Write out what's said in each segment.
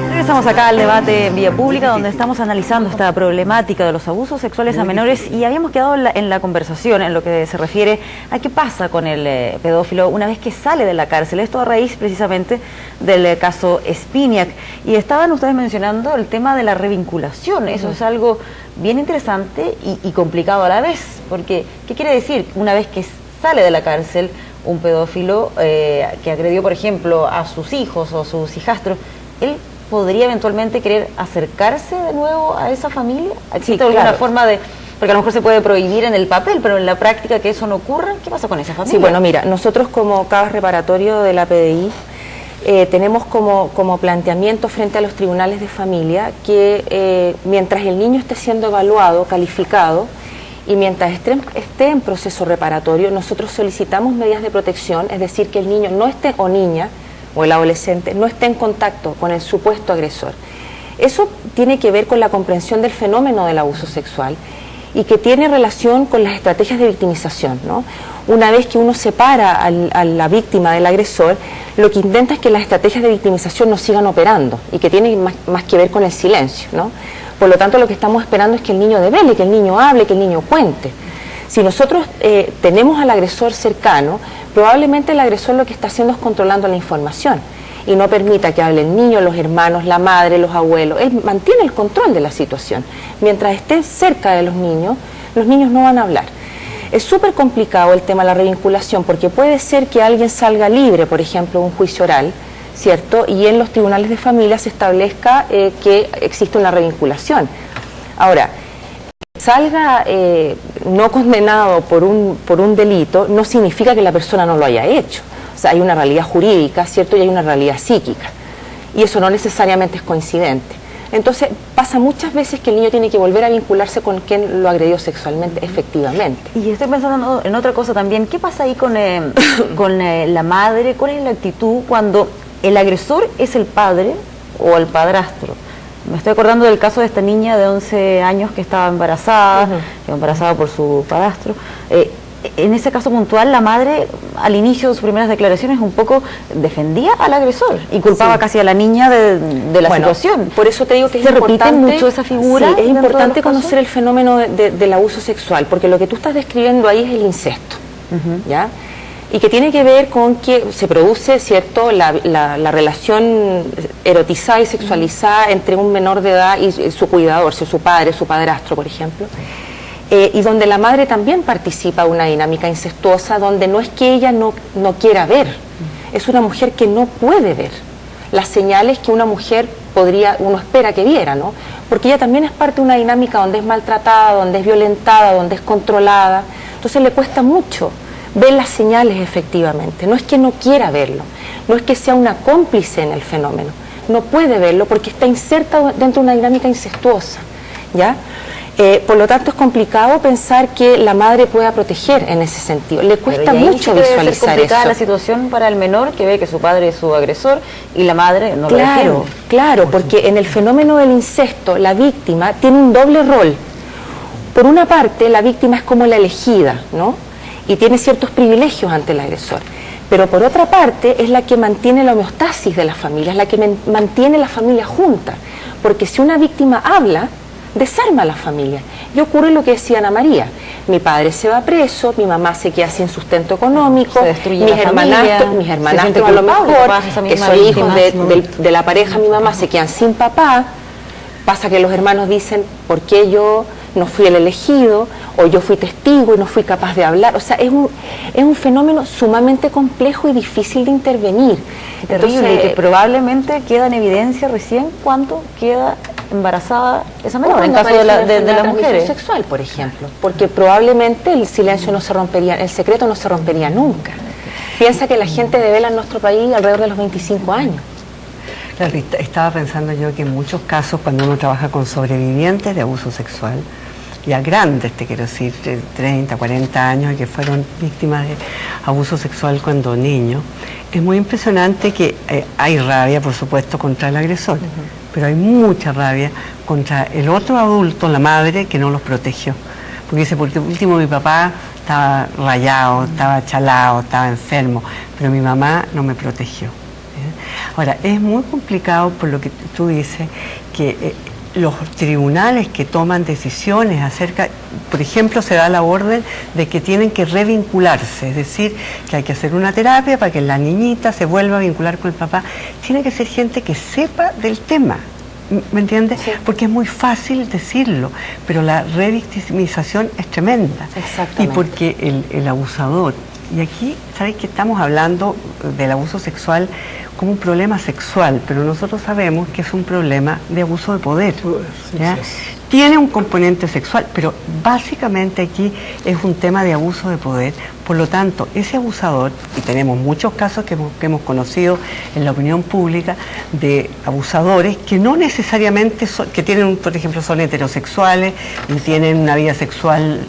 Regresamos acá al debate en vía pública, donde estamos analizando esta problemática de los abusos sexuales a menores, y habíamos quedado en la conversación en lo que se refiere a qué pasa con el pedófilo una vez que sale de la cárcel. Esto a raíz precisamente del caso Spiniak. Y estaban ustedes mencionando el tema de la revinculación. Eso es algo bien interesante y complicado a la vez, porque ¿qué quiere decir? Una vez que sale de la cárcel un pedófilo que agredió, por ejemplo, a sus hijos o sus hijastros, él podría eventualmente querer acercarse de nuevo a esa familia. ¿Existe alguna forma de...? Porque a lo mejor se puede prohibir en el papel, pero en la práctica que eso no ocurra, ¿qué pasa con esa familia? Sí, bueno, mira, nosotros como CABAS reparatorio de la PDI tenemos como planteamiento frente a los tribunales de familia que mientras el niño esté siendo evaluado, calificado, y mientras esté en proceso reparatorio, nosotros solicitamos medidas de protección, es decir, que el niño no esté, o niña, o el adolescente, no esté en contacto con el supuesto agresor. Eso tiene que ver con la comprensión del fenómeno del abuso sexual y que tiene relación con las estrategias de victimización, ¿no? Una vez que uno separa a la víctima del agresor, lo que intenta es que las estrategias de victimización no sigan operando y que tiene más que ver con el silencio, ¿no? Por lo tanto, lo que estamos esperando es que el niño devele, que el niño hable, que el niño cuente. Si nosotros tenemos al agresor cercano, probablemente el agresor lo que está haciendo es controlando la información y no permita que hable el niño, los hermanos, la madre, los abuelos. Él mantiene el control de la situación. Mientras esté cerca de los niños no van a hablar. Es súper complicado el tema de la revinculación, porque puede ser que alguien salga libre, por ejemplo, de un juicio oral, ¿cierto? Y en los tribunales de familia se establezca que existe una revinculación. Ahora, salga no condenado por un delito no significa que la persona no lo haya hecho. O sea, hay una realidad jurídica, ¿cierto? Y hay una realidad psíquica. Y eso no necesariamente es coincidente. Entonces, pasa muchas veces que el niño tiene que volver a vincularse con quien lo agredió sexualmente, efectivamente. Y estoy pensando en otra cosa también. ¿Qué pasa ahí con la madre? ¿Cuál es la actitud cuando el agresor es el padre o el padrastro? Me estoy acordando del caso de esta niña de 11 años que estaba embarazada, quedó embarazada por su padrastro. En ese caso puntual, la madre, al inicio de sus primeras declaraciones, un poco defendía al agresor y culpaba casi a la niña de la situación. Por eso te digo que se repite mucho esa figura. Sí, es importante conocer el fenómeno del abuso sexual, porque lo que tú estás describiendo ahí es el incesto, ¿ya? Y que tiene que ver con que se produce, ¿cierto?, la relación erotizada y sexualizada entre un menor de edad y su cuidador, su padre, su padrastro, por ejemplo. Y donde la madre también participa de una dinámica incestuosa, donde no es que ella no quiera ver, es una mujer que no puede ver las señales que una mujer uno espera que viera, ¿no? Porque ella también es parte de una dinámica donde es maltratada, donde es violentada, donde es controlada, entonces le cuesta mucho ver las señales efectivamente. No es que no quiera verlo, no es que sea una cómplice en el fenómeno, no puede verlo porque está inserta dentro de una dinámica incestuosa, ¿ya? Por lo tanto, es complicado pensar que la madre pueda proteger en ese sentido. Le cuesta mucho visualizar eso. Es complicada la situación para el menor que ve que su padre es su agresor y la madre no lo defiende. Claro, porque en el fenómeno del incesto, la víctima tiene un doble rol. Por una parte, la víctima es como la elegida, ¿no? Y tiene ciertos privilegios ante el agresor. Pero por otra parte, es la que mantiene la homeostasis de la familia, es la que mantiene la familia junta. Porque si una víctima habla, desarma a la familia. Y ocurre lo que decía Ana María. Mi padre se va preso, mi mamá se queda sin sustento económico, mis hermanastros a lo mejor, que son hijos de la pareja, mi mamá, se quedan sin papá. Pasa que los hermanos dicen, ¿por qué yo no fui el elegido? O yo fui testigo y no fui capaz de hablar. O sea, es un fenómeno sumamente complejo y difícil de intervenir. Terrible. Entonces, que probablemente queda en evidencia recién cuando queda embarazada esa menor, en caso de las mujeres sexual, por ejemplo, porque probablemente el silencio no se rompería, el secreto no se rompería nunca. Piensa que la gente devela en nuestro país alrededor de los 25 años. Claro, estaba pensando yo que en muchos casos, cuando uno trabaja con sobrevivientes de abuso sexual, ya grandes, te quiero decir, de 30, 40 años, y que fueron víctimas de abuso sexual cuando niños, es muy impresionante que hay rabia, por supuesto, contra el agresor, pero hay mucha rabia contra el otro adulto, la madre, que no los protegió. Porque dice, por último, mi papá estaba rayado, estaba chalado, estaba enfermo, pero mi mamá no me protegió. Ahora, es muy complicado por lo que tú dices, que los tribunales que toman decisiones acerca, por ejemplo, se da la orden de que tienen que revincularse, es decir, que hay que hacer una terapia para que la niñita se vuelva a vincular con el papá. Tiene que ser gente que sepa del tema, ¿me entiendes? Sí. Porque es muy fácil decirlo, pero la revictimización es tremenda. Exactamente. Y porque el abusador, y aquí, ¿sabes que estamos hablando del abuso sexual como un problema sexual, pero nosotros sabemos que es un problema de abuso de poder, ¿ya? Tiene un componente sexual, pero básicamente aquí es un tema de abuso de poder. Por lo tanto, ese abusador, y tenemos muchos casos que hemos conocido en la opinión pública de abusadores que no necesariamente que tienen, por ejemplo, son heterosexuales y tienen una vida sexual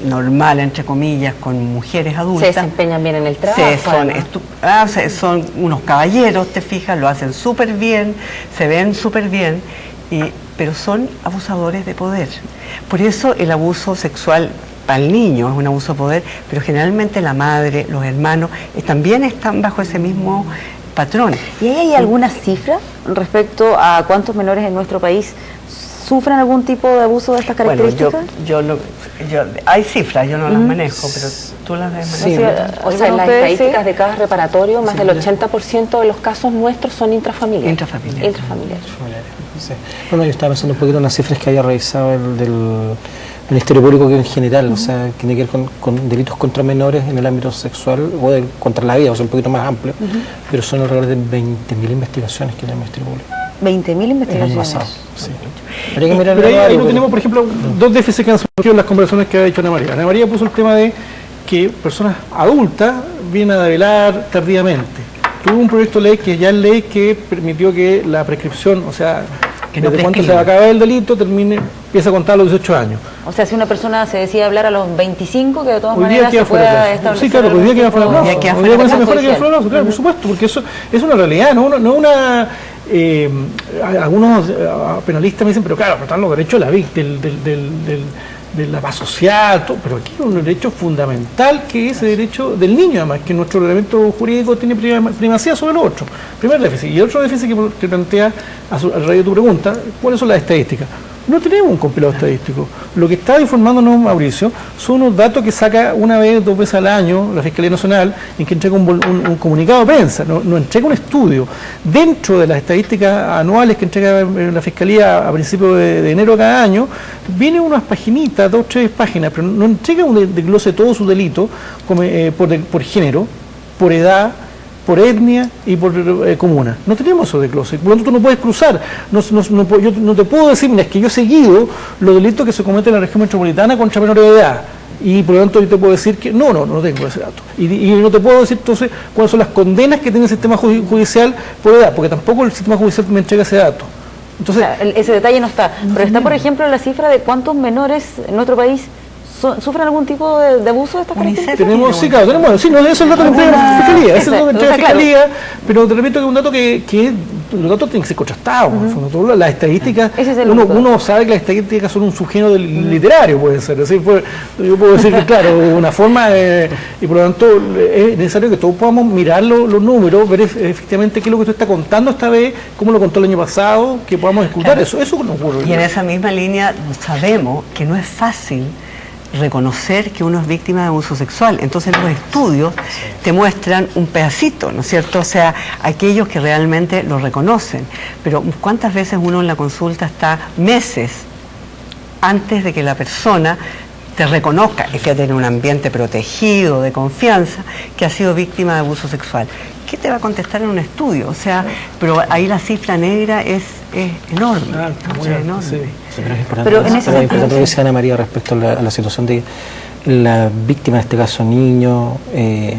normal, entre comillas, con mujeres adultas. Se desempeñan bien en el trabajo. Son unos caballeros, te fijas, lo hacen súper bien, se ven súper bien, pero son abusadores de poder. Por eso el abuso sexual al niño es un abuso de poder, pero generalmente la madre, los hermanos, también están bajo ese mismo patrón. ¿Y hay alguna cifra respecto a cuántos menores en nuestro país sufren algún tipo de abuso de estas características? Bueno, hay cifras, yo no las manejo, pero tú las manejas. Sí, o sea, en las estadísticas de cada reparatorio, más del 80% de los casos nuestros son intrafamiliares. Intrafamiliares. Sí. Bueno, yo estaba pensando un poquito en las cifras que haya revisado el del Ministerio Público, que en general, o sea, tiene que ver con delitos contra menores en el ámbito sexual o contra la vida, o sea, un poquito más amplio, pero son alrededor de 20.000 investigaciones que tiene el Ministerio Público. 20.000 investigaciones. Sí. Pero ahí no tenemos, por ejemplo, dos déficits que han surgido en las conversaciones que ha hecho Ana María. Ana María puso el tema de que personas adultas vienen a develar tardíamente. Tuvo un proyecto de ley que ya es ley que permitió que la prescripción, o sea, que desde cuánto se va a acabar el delito, empieza a contar a los 18 años. O sea, si una persona se decide hablar a los 25, que de todas maneras se pueda establecer... Sí, claro, hoy día queda fuera de plazo. Hoy día puede ser mejor que queda fuera de plazo, claro, por supuesto, porque eso es una realidad, no una... algunos penalistas me dicen, pero claro, pero están los derechos de la víctima, de la paz social, todo, pero aquí hay un derecho fundamental que es el derecho del niño, además, que nuestro reglamento jurídico tiene primacía sobre el otro. Primer déficit. Y otro déficit que plantea, a raíz de tu pregunta, ¿cuáles son las estadísticas? No tenemos un compilado estadístico. Lo que está informándonos Mauricio son unos datos que saca una vez, 2 veces al año la Fiscalía Nacional, en que entrega un comunicado de prensa, no entrega un estudio. Dentro de las estadísticas anuales que entrega la Fiscalía a principios de enero de cada año, vienen unas paginitas, 2 o 3 páginas, pero no entrega un desglose de todos sus delitos por género, por edad, por etnia y por comuna. No tenemos esos desgloses, por lo tanto tú no puedes cruzar. Yo no te puedo decir, mira, es que yo he seguido los delitos que se cometen en la región metropolitana contra menores de edad, y por lo tanto yo te puedo decir que no tengo ese dato. Y no te puedo decir entonces cuáles son las condenas que tiene el sistema judicial por edad, porque tampoco el sistema judicial me entrega ese dato. Entonces, o sea, ese detalle no está. Pero está, por ejemplo, la cifra de cuántos menores en nuestro país ¿sufren algún tipo de abuso de estas características? Tenemos, sí, claro, tenemos, sí, no, eso es el dato que entrega la Fiscalía, ese es el dato que entrega la Fiscalía, pero te repito que es un dato que los datos tienen que ser contrastados, las estadísticas, uno sabe que las estadísticas son un subgénero literario, puede ser, es decir, yo puedo decir que claro, una forma, y por lo tanto es necesario que todos podamos mirar los números, ver efectivamente qué es lo que usted está contando esta vez, cómo lo contó el año pasado, que podamos escuchar, claro. Eso no ocurre. Y en esa misma línea sabemos que no es fácil reconocer que uno es víctima de abuso sexual. Entonces los estudios te muestran un pedacito, ¿no es cierto? O sea, aquellos que realmente lo reconocen. Pero ¿cuántas veces uno en la consulta está meses antes de que la persona te reconozca, y fíjate, en un ambiente protegido, de confianza, que ha sido víctima de abuso sexual? ¿Qué te va a contestar en un estudio? O sea, pero ahí la cifra negra es enorme. Enorme. Sí, pero es importante, en ese sentido, importante lo que dice Ana María respecto a la situación de la víctima, en este caso niño, de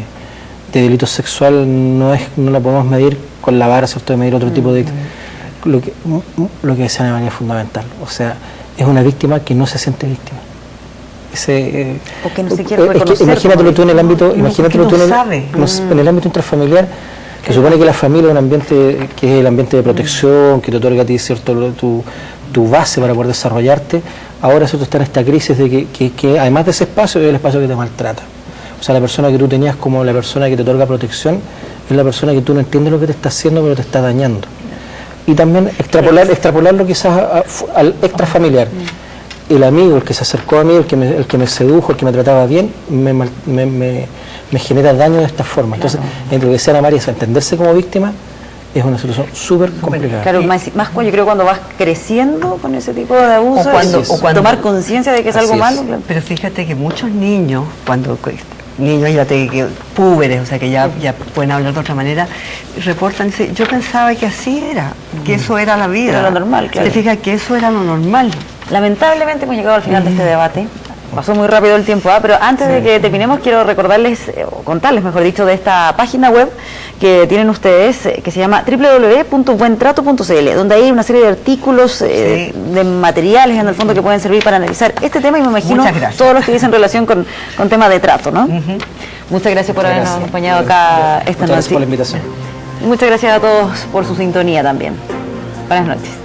delito sexual, no la podemos medir con la vara, ¿cierto?, de medir otro tipo de... Lo que dice Ana María es fundamental. O sea, es una víctima que no se siente víctima. O que no se quiere reconocer. Imagínatelo tú en el ámbito, en el ámbito intrafamiliar, que supone que la familia es un ambiente que es el ambiente de protección, que te otorga a ti, cierto, tu base para poder desarrollarte. Ahora, cierto, está en esta crisis de que además de ese espacio, es el espacio que te maltrata. O sea, la persona que tú tenías como la persona que te otorga protección, es la persona que tú no entiendes lo que te está haciendo, pero te está dañando. Y también extrapolarlo quizás al extrafamiliar. El amigo, el que se acercó a mí, el que me sedujo, el que me trataba bien, me genera daño de esta forma. Entonces, entre lo que sea Ana María, entenderse como víctima, es una situación súper complicada. Claro, más yo creo cuando vas creciendo con ese tipo de abuso, o cuando tomar conciencia de que es algo malo. Claro. Pero fíjate que muchos niños, niños ya púberes, o sea que ya pueden hablar de otra manera, reportan, dicen, yo pensaba que así era, que eso era la vida. Era lo normal, claro. Te fijas que eso era lo normal. Lamentablemente hemos llegado al final de este debate. Pasó muy rápido el tiempo, pero antes de que terminemos quiero recordarles, o contarles mejor dicho, de esta página web que tienen ustedes, que se llama www.buentrato.cl, donde hay una serie de artículos, de materiales en el fondo que pueden servir para analizar este tema y me imagino todos los que dicen relación con temas de trato, ¿no? Muchas gracias por habernos acompañado acá esta noche. Gracias por la invitación. Y muchas gracias a todos por su sintonía también. Buenas noches.